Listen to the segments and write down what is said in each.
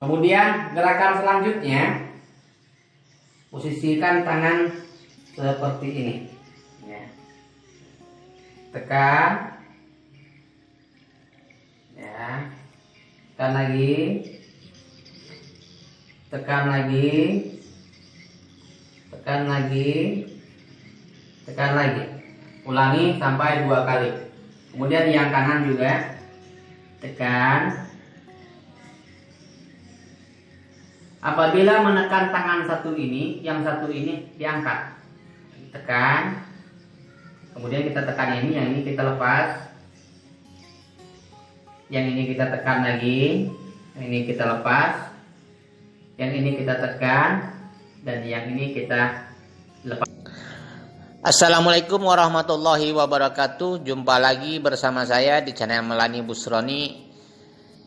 Kemudian gerakan selanjutnya, posisikan tangan seperti ini. Ya. Tekan, ya. Tekan lagi, tekan lagi, tekan lagi, tekan lagi. Ulangi sampai 2 kali. Kemudian yang kanan juga tekan. Apabila menekan tangan satu ini, yang satu ini diangkat, tekan. Kemudian kita tekan ini, yang ini kita lepas. Yang ini kita tekan lagi, yang ini kita lepas. Yang ini kita tekan, dan yang ini kita lepas. Assalamualaikum warahmatullahi wabarakatuh. Jumpa lagi bersama saya di channel Melani Busroni,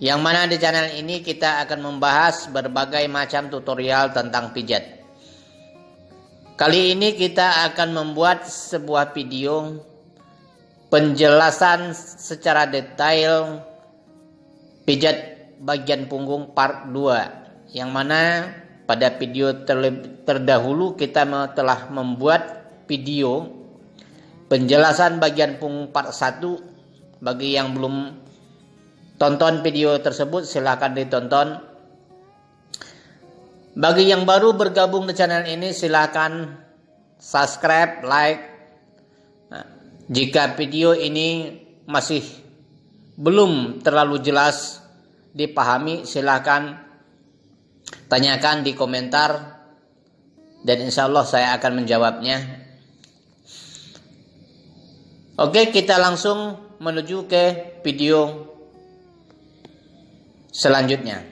yang mana di channel ini kita akan membahas berbagai macam tutorial tentang pijat. Kali ini kita akan membuat sebuah video penjelasan secara detail pijat bagian punggung part 2, yang mana pada video terdahulu kita telah membuat video penjelasan bagian punggung part 1. Bagi yang belum tonton video tersebut, silahkan ditonton. Bagi yang baru bergabung di channel ini, silahkan subscribe, like. Nah, jika video ini masih belum terlalu jelas dipahami, silahkan tanyakan di komentar, dan insya Allah saya akan menjawabnya. Oke, kita langsung menuju ke video selanjutnya.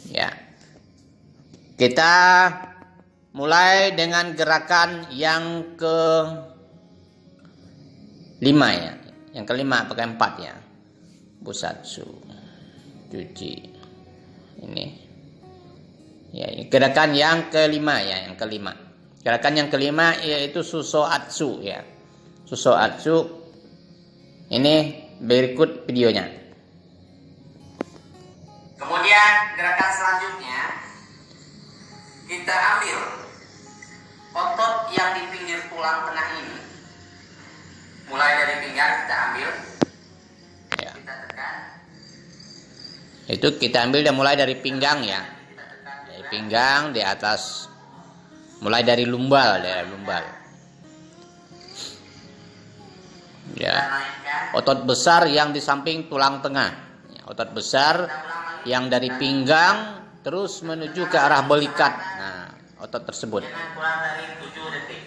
Ya, kita mulai dengan gerakan yang ke-5 ya. Yang kelima apa ke-4 ya? Busatsu, cuci. Ini. Ya, gerakan yang kelima ya, yang kelima. Gerakan yang kelima yaitu Susoatsu ya. Susoatsu. Ini berikut videonya. Kemudian gerakan selanjutnya, kita ambil otot yang di pinggir tulang tengah ini. Mulai dari pinggang kita ambil, Ya. kita tekan. Itu kita ambil dan mulai dari pinggang ya. Dari pinggang di atas, mulai dari lumbal, Ya. Otot besar yang di samping tulang tengah. Ya, otot besar yang dari pinggang terus menuju ke arah belikat. Nah, otot tersebut. Jangan kurang dari 7 detik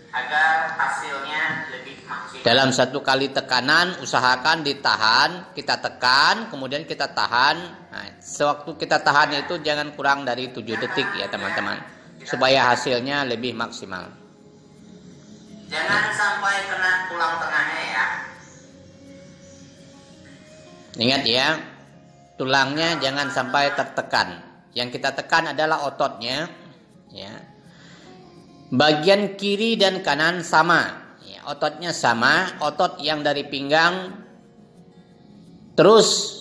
agar hasilnya lebih maksimal. Dalam satu kali tekanan usahakan ditahan, kita tekan, kemudian kita tahan. Nah, sewaktu kita tahan itu jangan kurang dari 7 detik ya teman-teman, supaya hasilnya lebih maksimal. Jangan sampai kena tulang tengahnya ya. Ingat ya, tulangnya jangan sampai tertekan. Yang kita tekan adalah ototnya ya. Bagian kiri dan kanan sama ya, ototnya sama. Otot yang dari pinggang terus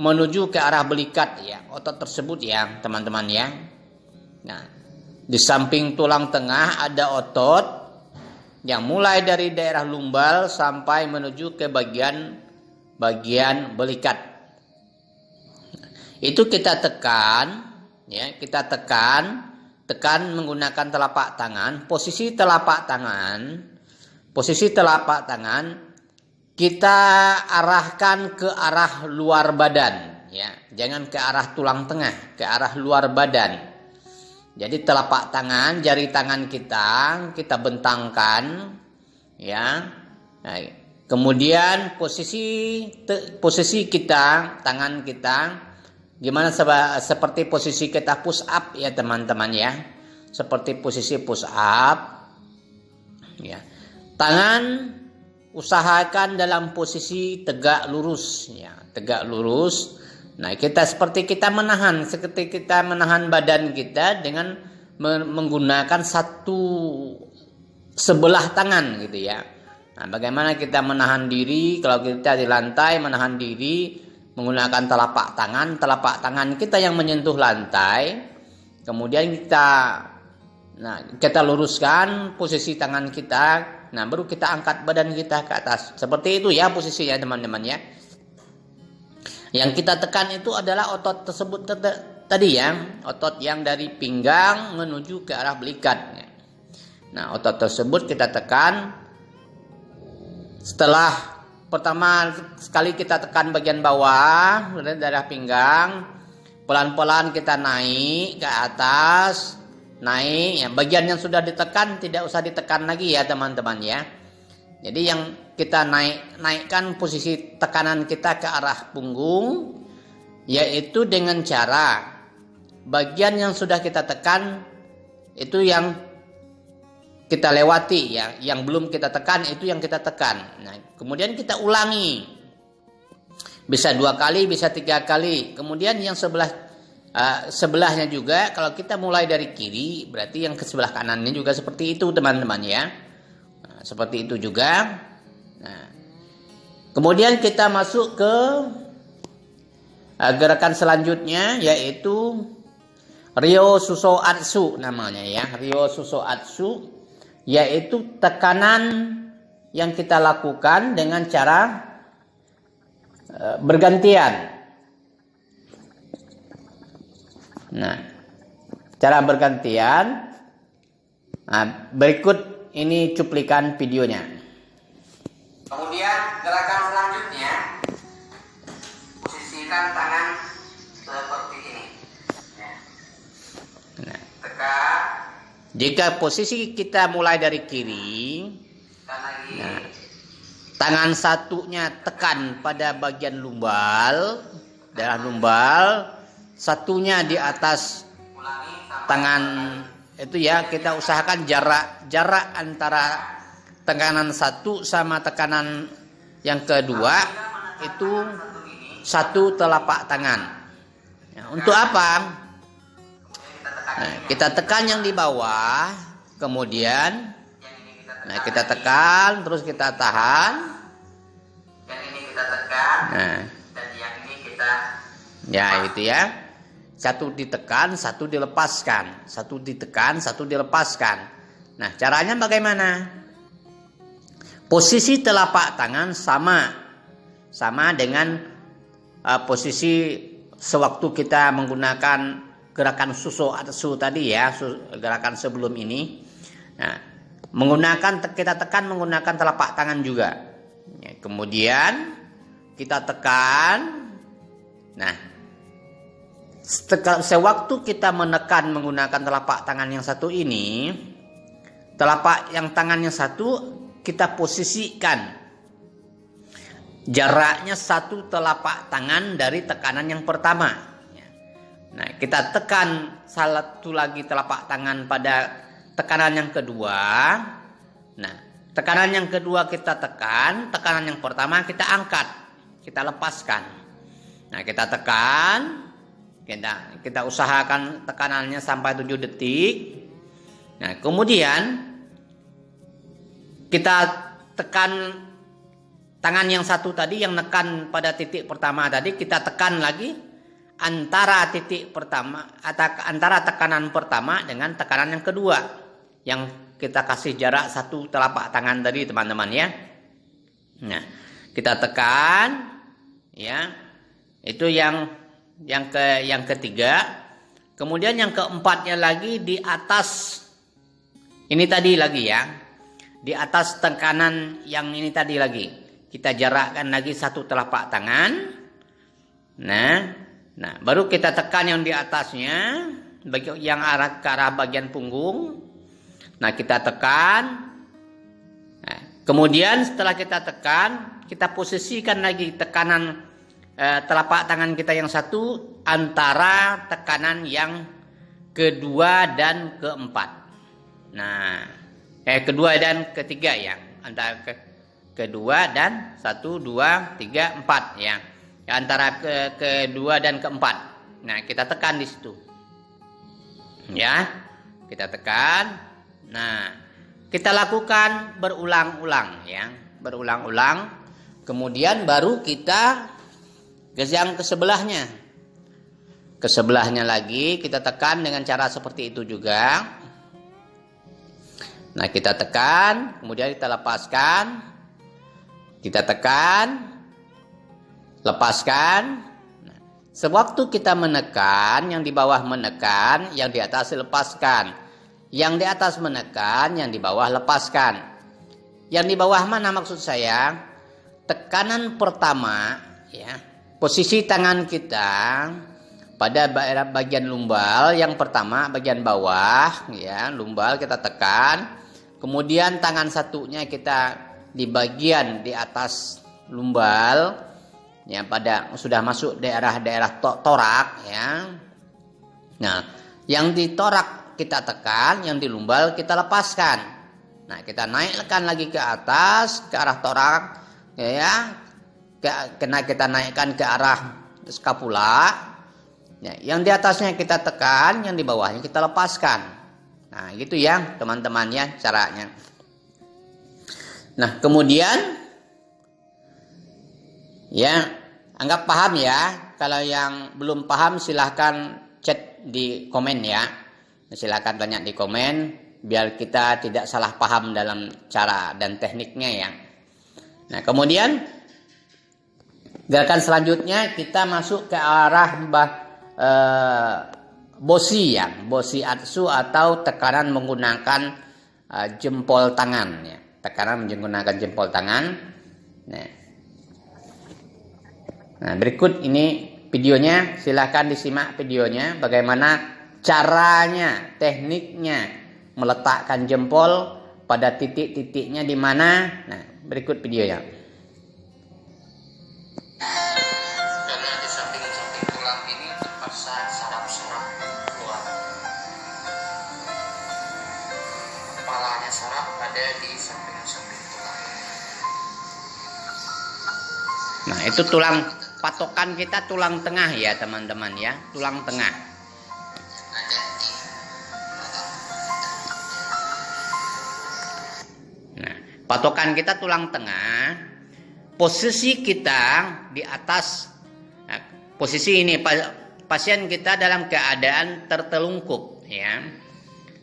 menuju ke arah belikat ya, otot tersebut ya teman-teman ya. Nah, di samping tulang tengah ada otot yang mulai dari daerah lumbal sampai menuju ke bagian belikat. Itu kita tekan ya, kita tekan menggunakan telapak tangan. Posisi telapak tangan kita arahkan ke arah luar badan ya, jangan ke arah tulang tengah, ke arah luar badan. Jadi telapak tangan, jari tangan kita bentangkan ya. Nah, kemudian posisi kita, tangan kita gimana, seperti posisi kita push up ya teman-teman ya. Seperti posisi push up ya. Tangan usahakan dalam posisi tegak lurus ya, tegak lurus. Nah, seperti kita menahan badan kita dengan menggunakan satu sebelah tangan gitu ya. Nah, bagaimana kita menahan diri kalau kita di lantai, menahan diri menggunakan telapak tangan kita yang menyentuh lantai. Kemudian kita luruskan posisi tangan kita. Nah, baru kita angkat badan kita ke atas. Seperti itu ya posisinya teman-teman ya. Yang kita tekan itu adalah otot tersebut tadi ya, otot yang dari pinggang menuju ke arah belikat. Nah, otot tersebut kita tekan. Setelah pertama sekali kita tekan bagian bawah dari daerah pinggang, pelan-pelan kita naik ke atas, naik. Ya, bagian yang sudah ditekan tidak usah ditekan lagi ya teman-teman ya. Jadi yang kita naikkan posisi tekanan kita ke arah punggung, yaitu dengan cara bagian yang sudah kita tekan itu yang kita lewati ya, yang belum kita tekan itu yang kita tekan. Nah, kemudian kita ulangi, bisa 2 kali, bisa 3 kali. Kemudian yang sebelahnya juga, kalau kita mulai dari kiri, berarti yang ke sebelah kanannya juga seperti itu teman-teman ya. Nah, seperti itu juga. Nah, kemudian kita masuk ke gerakan selanjutnya, yaitu Ryo Suso Atsu namanya ya. Ryo Suso Atsu, yaitu tekanan yang kita lakukan dengan cara bergantian. Nah, cara bergantian. Nah, berikut ini cuplikan videonya. Kemudian gerakan selanjutnya, posisikan tangan seperti ini. Nah, Tekan. jika posisi kita mulai dari kiri, nah, tangan satunya tekan pada bagian lumbal, daerah lumbal, satunya di atas tangan itu ya, kita usahakan jarak antara tekanan satu sama tekanan yang kedua itu 1 telapak tangan. Ya, untuk apa? Nah, kita tekan yang di bawah, kemudian kita tekan, terus kita tahan. Yang ini kita tekan, Nah, dan yang ini kita ya itu ya. 1 ditekan, 1 dilepaskan. 1 ditekan, 1 dilepaskan. Nah, caranya bagaimana? Posisi telapak tangan sama dengan posisi sewaktu kita menggunakan gerakan Suso Atsu tadi ya, gerakan sebelum ini. Nah, kita tekan menggunakan telapak tangan juga. Ya, kemudian kita tekan. Nah, sewaktu kita menekan menggunakan telapak tangan yang satu ini, telapak yang tangan yang satu kita posisikan jaraknya 1 telapak tangan dari tekanan yang pertama. Nah, kita tekan satu lagi telapak tangan pada tekanan yang kedua. Nah, tekanan yang kedua kita tekan, tekanan yang pertama kita angkat, kita lepaskan. Nah, kita tekan, kita usahakan tekanannya sampai 7 detik. Nah, kemudian kita tekan tangan yang satu tadi yang nekan pada titik pertama tadi, kita tekan lagi antara titik pertama atau antara tekanan pertama dengan tekanan yang kedua, yang kita kasih jarak 1 telapak tangan tadi teman-teman ya. Nah, kita tekan ya, itu yang ketiga. Kemudian yang keempatnya lagi di atas ini tadi lagi ya, di atas tekanan yang ini tadi lagi kita jarakkan lagi 1 telapak tangan. Nah, baru kita tekan yang di atasnya, yang ke arah bagian punggung. Nah, kita tekan. Nah, kemudian setelah kita tekan, kita posisikan lagi tekanan telapak tangan kita yang satu antara tekanan yang kedua dan keempat. Nah, kedua dan ketiga ya, antara kedua dan 1, 2, 3, 4 ya. Antara kedua dan keempat. Nah, kita tekan di situ. Ya. Kita tekan. Nah, kita lakukan berulang-ulang ya. Berulang-ulang. Kemudian baru kita yang ke sebelahnya. Ke sebelahnya lagi kita tekan dengan cara seperti itu juga. Nah, kita tekan, kemudian kita lepaskan. Kita tekan, lepaskan. Nah, sewaktu kita menekan, yang di bawah menekan, yang di atas lepaskan. Yang di atas menekan, yang di bawah lepaskan. Yang di bawah mana maksud saya? Tekanan pertama, ya, posisi tangan kita pada bagian lumbal yang pertama bagian bawah, ya, lumbal kita tekan. Kemudian tangan satunya kita di bagian di atas lumbal, ya, pada sudah masuk daerah-daerah torak, ya. Nah, yang di torak kita tekan, yang di lumbal kita lepaskan. Nah, kita naikkan lagi ke atas, ke arah torak, ya, kena kita naikkan ke arah skapula. Ya, yang di atasnya kita tekan, yang di bawahnya kita lepaskan. Nah, gitu ya, teman-teman ya caranya. Nah, kemudian ya, anggap paham ya. Kalau yang belum paham silahkan chat di komen ya. Silahkan tanya di komen biar kita tidak salah paham dalam cara dan tekniknya ya. Nah, kemudian gerakan selanjutnya kita masuk ke arah bosi ya, bosi atsu atau tekanan menggunakan jempol tangan ya. Tekanan menggunakan jempol tangan. Nah, berikut ini videonya, silahkan disimak videonya bagaimana caranya, tekniknya meletakkan jempol pada titik-titiknya di mana. Nah, berikut videonya. Karena di samping-samping tulang ini terpasang saraf-saraf tulang. Kepalanya saraf ada di samping-samping tulang. Nah, itu tulang patokan kita, tulang tengah ya teman-teman ya, tulang tengah. Nah, patokan kita tulang tengah. Posisi kita di atas. Nah, posisi ini pasien kita dalam keadaan tertelungkup ya,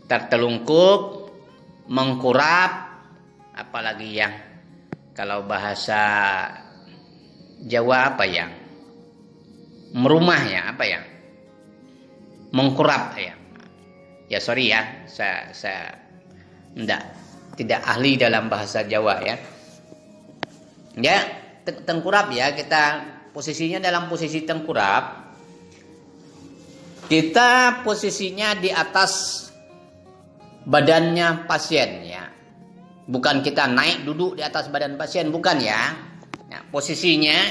tertelungkup, mengkurap, apalagi ya kalau bahasa Jawa apa ya, merumah ya, apa ya, mengkurap ya. Ya sorry ya, saya tidak ahli dalam bahasa Jawa ya. Ya, tengkurap ya, kita posisinya dalam posisi tengkurap. Kita posisinya di atas badannya pasien ya. Bukan kita naik duduk di atas badan pasien, bukan ya. Nah, posisinya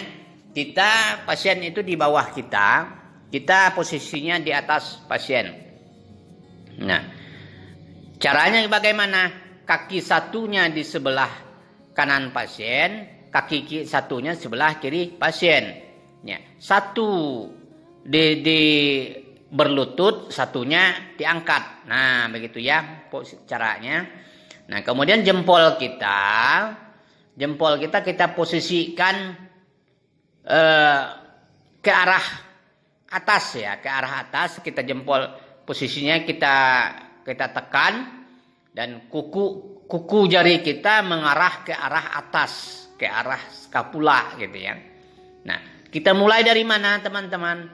kita, pasien itu di bawah kita posisinya di atas pasien. Nah, caranya bagaimana? Kaki satunya di sebelah kanan pasien, kaki satunya sebelah kiri pasien. Ya, satu di berlutut, satunya diangkat. Nah, begitu ya caranya. Nah, kemudian jempol kita posisikan ke arah atas ya, ke arah atas. Kita jempol posisinya kita tekan. Dan kuku jari kita mengarah ke arah atas, ke arah skapula gitu ya. Nah, kita mulai dari mana teman-teman?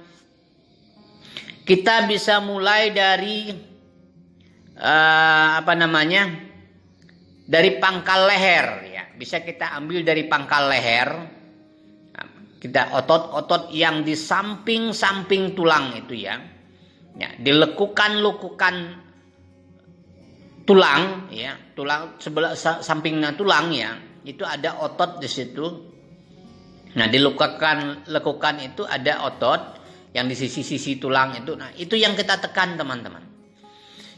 Kita bisa mulai dari dari pangkal leher ya. Bisa kita ambil dari pangkal leher. Nah, kita otot-otot yang di samping-samping tulang itu ya. Ya, dilekukan tulang ya, tulang sebelah sampingnya tulang ya, itu ada otot di situ. Nah, lekukan itu ada otot yang di sisi-sisi tulang itu. Nah, itu yang kita tekan teman-teman.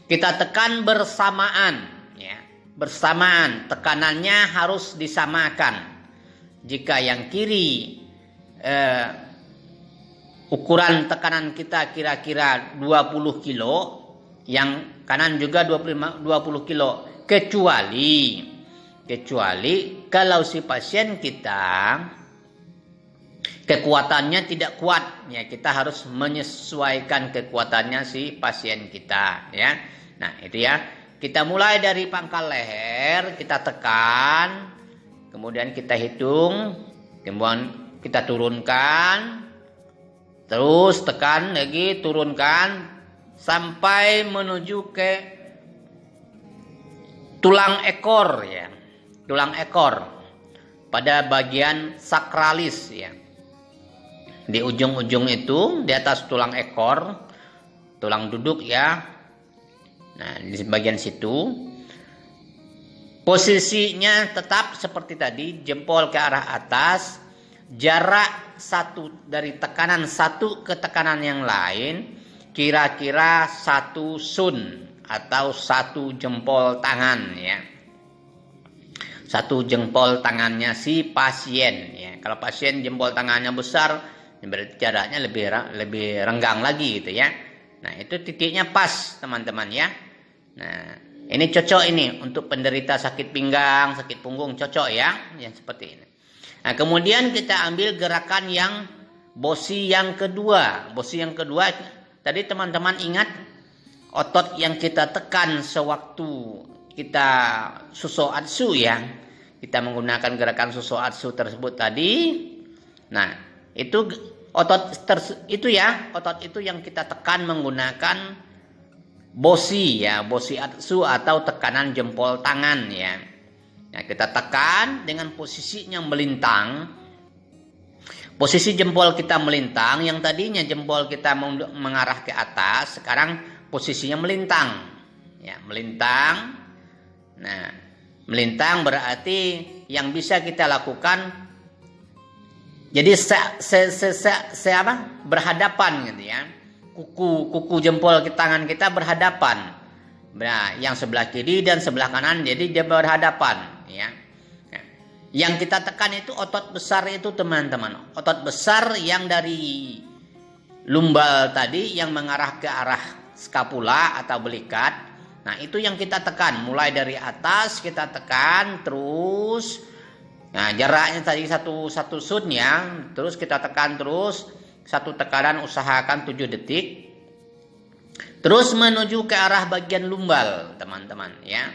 Kita tekan bersamaan ya, bersamaan, tekanannya harus disamakan. Jika yang kiri ukuran tekanan kita kira-kira 20 kilo, yang kanan juga 20 kilo, kecuali kalau si pasien kita kekuatannya tidak kuat, ya kita harus menyesuaikan kekuatannya si pasien kita, ya. Nah itu ya, kita mulai dari pangkal leher, kita tekan, kemudian kita hitung, kemudian kita turunkan, terus tekan lagi, turunkan sampai menuju ke tulang ekor, ya, tulang ekor pada bagian sakralis, ya. Di ujung-ujung itu, di atas tulang ekor, tulang duduk, ya. Nah, di bagian situ posisinya tetap seperti tadi, jempol ke arah atas, jarak satu dari tekanan satu ke tekanan yang lain kira-kira 1 sun atau 1 jempol tangan, ya. 1 jempol tangannya si pasien, ya. Kalau pasien jempol tangannya besar, berarti jaraknya lebih renggang lagi gitu, ya. Nah, itu titiknya pas, teman-teman, ya. Nah, ini cocok ini untuk penderita sakit pinggang, sakit punggung, cocok, ya, yang seperti ini. Nah, kemudian kita ambil gerakan yang bosi yang kedua. Bosi yang kedua tadi teman-teman ingat otot yang kita tekan sewaktu kita susoatsu, ya. Kita menggunakan gerakan susoatsu tersebut tadi. Nah, itu otot itu yang kita tekan menggunakan bosi, ya, bosi atsu atau tekanan jempol tangan, ya. Nah, kita tekan dengan posisinya melintang. Posisi jempol kita melintang, yang tadinya jempol kita mengarah ke atas, sekarang posisinya melintang, ya, melintang. Nah, melintang berarti yang bisa kita lakukan jadi berhadapan gitu, ya. Kuku jempol tangan kita berhadapan. Nah, yang sebelah kiri dan sebelah kanan jadi dia berhadapan, ya. Nah, yang kita tekan itu otot besar itu, teman-teman. Otot besar yang dari lumbal tadi yang mengarah ke arah skapula atau belikat. Nah, itu yang kita tekan. Mulai dari atas kita tekan terus. Nah, jaraknya tadi satu sun, ya. Terus kita tekan terus. Satu tekanan usahakan 7 detik. Terus menuju ke arah bagian lumbal, teman-teman, ya.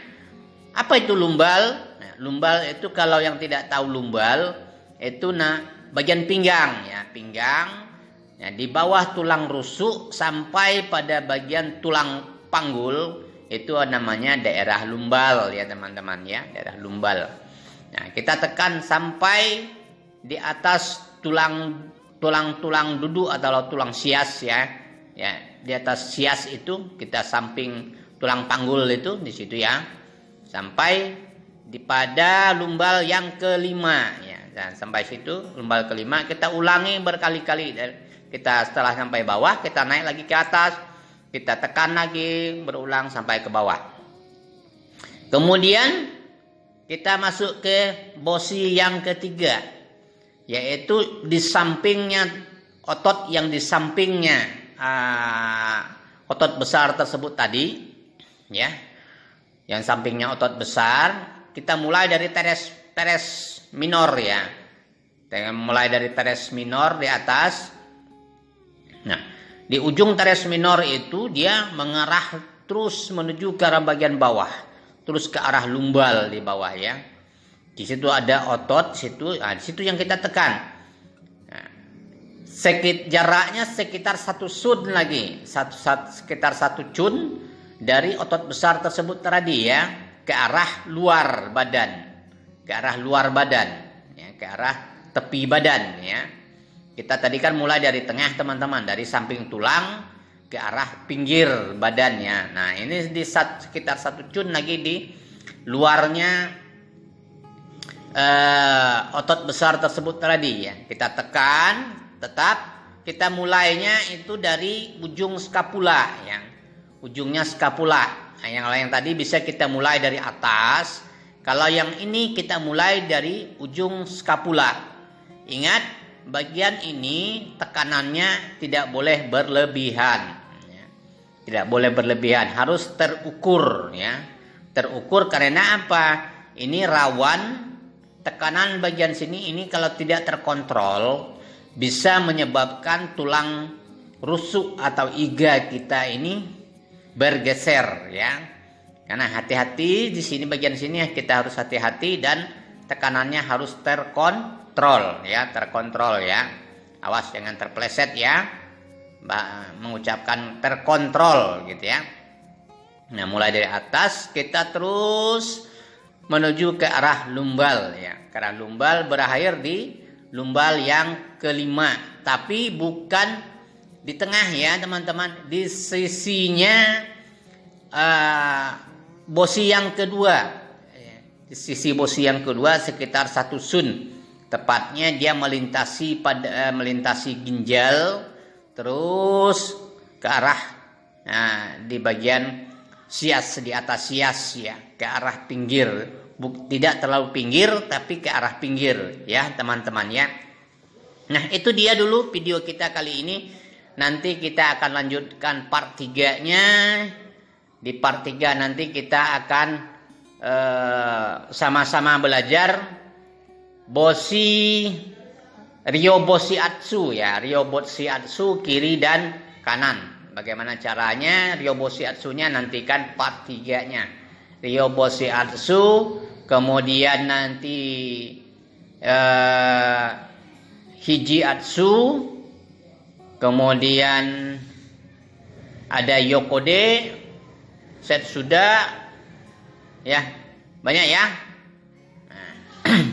Apa itu lumbal? Nah, lumbal itu kalau yang tidak tahu lumbal itu bagian pinggang, ya, pinggang. Ya, di bawah tulang rusuk sampai pada bagian tulang panggul itu namanya daerah lumbal, ya, teman-teman, ya, daerah lumbal. Nah, kita tekan sampai di atas tulang duduk atau tulang sias, ya. Ya, di atas sias itu kita samping tulang panggul itu di situ, ya. Sampai pada lumbal yang kelima, ya. Dan sampai situ lumbal kelima kita ulangi berkali-kali. Kita setelah sampai bawah kita naik lagi ke atas, kita tekan lagi berulang sampai ke bawah. Kemudian kita masuk ke bosi yang ketiga, yaitu di sampingnya otot yang di sampingnya otot besar tersebut tadi, ya, yang sampingnya otot besar. Kita mulai dari teres minor, ya, mulai dari teres minor di atas. Nah, di ujung teres minor itu dia mengarah terus menuju ke arah bagian bawah, terus ke arah lumbal di bawah, ya. Di situ ada otot, di situ yang kita tekan. Nah, jaraknya sekitar 1 sun lagi, sekitar 1 cun dari otot besar tersebut tadi, ya, ke arah luar badan, ya, ke arah tepi badan, ya. Kita tadi kan mulai dari tengah, teman-teman, dari samping tulang ke arah pinggir badannya. Nah, ini di sekitar 1 cun lagi di luarnya otot besar tersebut tadi, ya. Kita tekan, tetap kita mulainya itu dari ujung skapula, ya. Ujungnya skapula. Nah, yang lain tadi bisa kita mulai dari atas. Kalau yang ini kita mulai dari ujung skapula. Ingat, bagian ini tekanannya tidak boleh berlebihan, ya. Tidak boleh berlebihan, harus terukur, ya. Terukur karena apa? Ini rawan tekanan bagian sini ini kalau tidak terkontrol bisa menyebabkan tulang rusuk atau iga kita ini bergeser ya. Karena hati-hati di sini, bagian sini kita harus hati-hati dan tekanannya harus terkontrol ya, Awas jangan terpeleset ya. Mengucapkan terkontrol gitu ya. Nah, mulai dari atas kita terus menuju ke arah lumbal ya. Ke arah lumbal berakhir di lumbal yang kelima, tapi bukan di tengah ya teman-teman, di sisinya bosi yang kedua. Di sisi bosi yang kedua sekitar 1 sun. Tepatnya dia melintasi ginjal terus ke arah di bagian sias, di atas sias ya, ke arah pinggir. Tidak terlalu pinggir tapi ke arah pinggir ya teman-teman ya. Nah, itu dia dulu video kita kali ini. Nanti kita akan lanjutkan part 3-nya. Di part 3 nanti kita akan sama-sama belajar Ryoboshi Atsu ya, Ryoboshi Atsu kiri dan kanan. Bagaimana caranya Ryoboshi Atsu-nya nantikan part 3-nya. Ryoboshi Atsu, kemudian nanti Hiji Atsu, kemudian ada Yokode, Setsuda ya, banyak ya. Nah,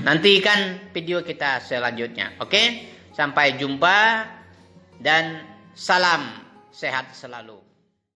nantikan video kita selanjutnya. Oke, sampai jumpa dan salam sehat selalu.